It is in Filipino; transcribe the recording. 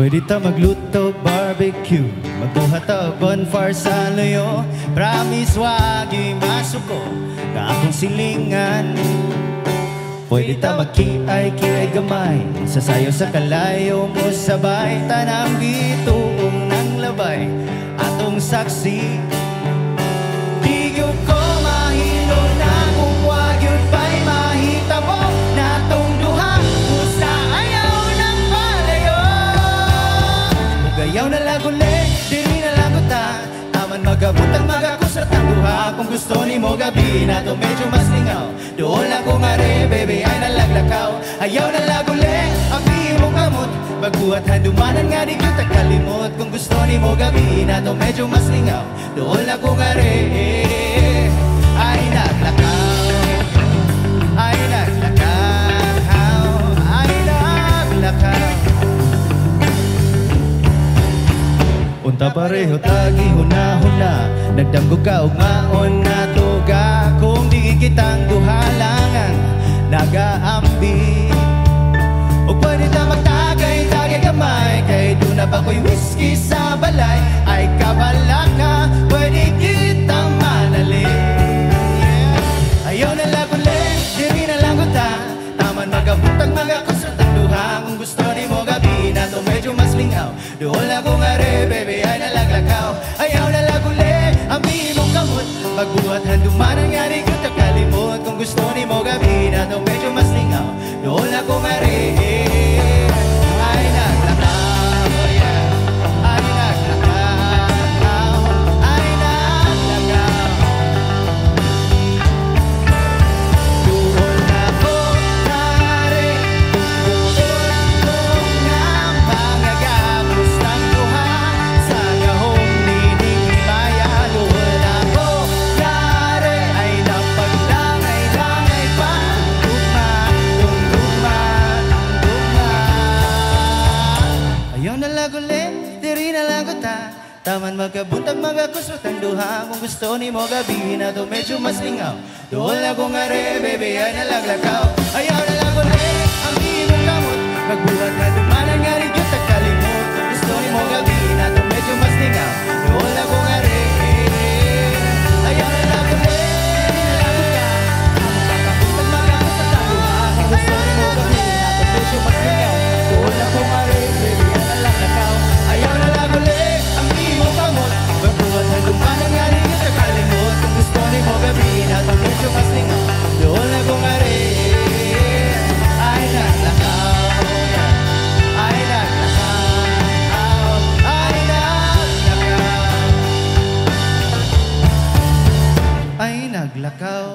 Pwede ta magluto barbecue, magbuhat ta bonfire sa loyo. Promise wag masuko na akong silingan. Pwede ta magkiay-kiay gamay, sasayo sa kalayo mo sabay. Tanang bituong ng labay, atong saksi. Di gyud ko mahilo na kung wag yun pa'y mahita mo. Natong duha, usa ayaw ng palayo. Mugayaw na laguli, diri na laguta. Taman magabot ang magakusat ang duha. Kung gusto ni mo gabi na to medyo mas lingaw, doon lang kung are, baby, ay nalaglakaw. Ayaw na laguli, ang mo kamot. Magbuhat handumanan nga di kita kalimot. Kung gusto ni mo gabi na to medyo mas lingaw, doon lang kung are, ay naglakaw. Ay naglakaw. Ay naglakaw. Unta pareho tagi huna-huna, nagdamgo ka ug maon na tuga. Kung di kitang duhalangan, nagaambi. O pwede ta magtagay-tagay gamay, kay doon na ba ko'y whiskey sa balay. Ay kabala ka, pwede kitang manali. Ayaw na laguli, diri na laguta. Taman magabutang magakusot ang duha. Kung gusto ni mo gabi na to medyo mas lingaw, doon lang kung are, baby, ay nalaglakaw. Ayaw na laguli, ang mong kamot. Magbuhat handumanan nga di ko kalimot. Kung gusto ni mo gabi na to medyo mas lingaw, doon lang kung are, ay naglakaw. Ay naglakaw. Ay naglakaw. Doon na ko nare, doon ko nga pangagapos ng duha. Sa gahong nining himaya, doon na ko nare, ay napagdangay-dangay pa. Dugma. Ayaw na laguli, diri na laguta. Taman magkabuntag magakusot ang duha. Kung gusto ni mo gabi na to medyo mas lingaw, doon lang kung are, baby, ay nalaglakaw. Ayaw na laguli, ang imong kamot. Magbuhat na dumanan nga rin yung tagkalimot. Kung gusto ni mo gabi na to medyo mas lingaw, doon lang kung are, ayaw na laguli, diri na laguta. Taman magkabuntag magakusot ang duha. Kung gusto ni mo gabi na to medyo mas lingaw, doon lang kung are, baby, ay nalaglakaw. Ayaw na laguli, ang imong kamot. Magbuhat na dumanan nga rin yung tagkalimot. Kung gusto ni mo gabi na to medyo mas lingaw, doon lang kung are, ay naglakaw. Ay naglakaw. Ay naglakaw. Ay naglakaw.